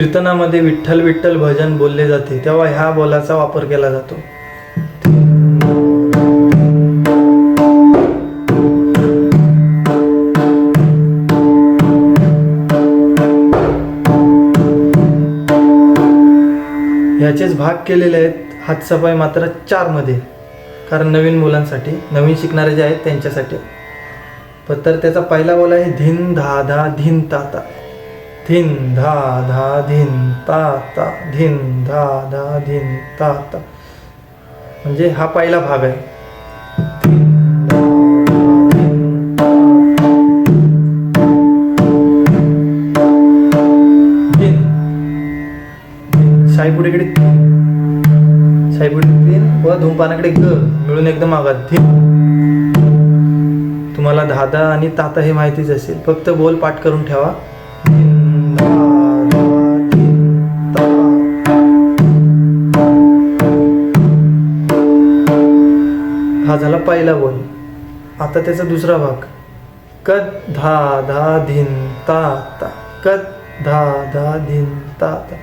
कीर्तनामध्ये विठ्ठल विठ्ठल भजन बोलले जाते तेव्हा ह्या बोलाचा वापर केला जातो. ह्याचेच भाग केलेले आहेत हातसफाई मात्र 4 मध्ये, कारण नवीन मुलांसाठी, नवीन शिकणारे जे आहेत त्यांच्यासाठी. तर त्याचा पहिला बोल आहे धिन धा धा धिन ता ता. धिन धा धा धिन ता ता. धिन धा धा धिन ता ता. म्हणजे हा पहिला भाग आहे. साईपुढेकडे तीन व धूमपानाकडे ग मिळून एकदम आवाज धिन. तुम्हाला धादा आणि ताता हे माहितीच असेल, फक्त बोल पाठ करून ठेवा. हा झाला पहिला बोल. आता त्याचा दुसरा भाग कद धा धा धिन ता ता. कद धा धा धिन ता ता.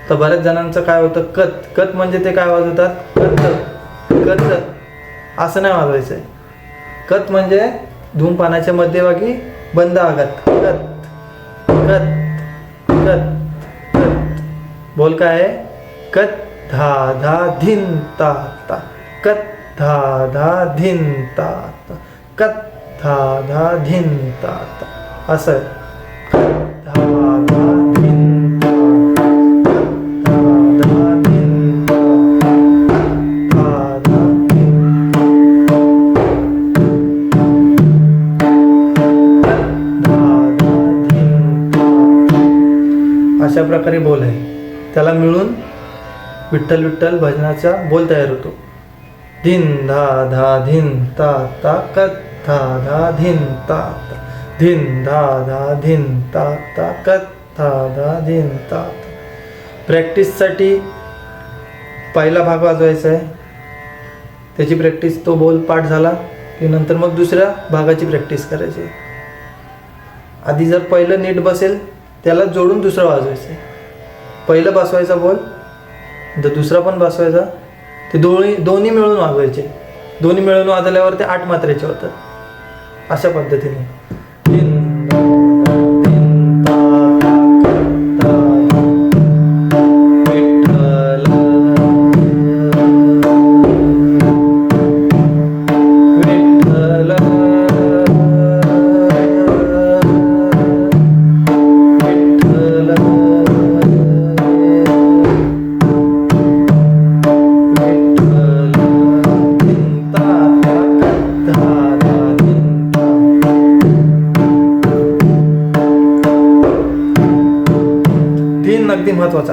तर बऱ्याच जणांचं काय होतं, कत कत म्हणजे ते काय वाजवतात, कत कत असं नाही वाजवायचं आहे. कत म्हणजे धूमपानाच्या मध्यभागी बंद आघात. कत कत कत कत. बोल काय आहे, कत धा धा धिन ता ता. कत धा धा धिन ता ता. कत धा धा धिन ता ता. असं आहे. अशा प्रकारे बोल आहे. त्याला मिळून विठ्ठल विठ्ठल भजनाचा बोल तयार होतो. धिन धा धा धिन ता ता. कत धा धा धिन ता ता. धिन धा धा धिन ता ता. कत धा धा धिन ता ता. प्रॅक्टिससाठी पहिला भाग वाजवायचा आहे. त्याची प्रॅक्टिस, तो बोल पाठ झाला की नंतर मग दुसऱ्या भागाची प्रॅक्टिस करायची. आधी जर पहिलं नीट बसेल त्याला जोडून दुसरा वाजवायचं आहे. पहिलं बसवायचा बोल, तर दुसरा पण बसवायचा. ते दोन्ही मिळून वाजवायचे. दोन्ही मिळून वाजवल्यावर ते 8 मात्रेचे होतात. अशा पद्धतीने अगदी महत्वाचा.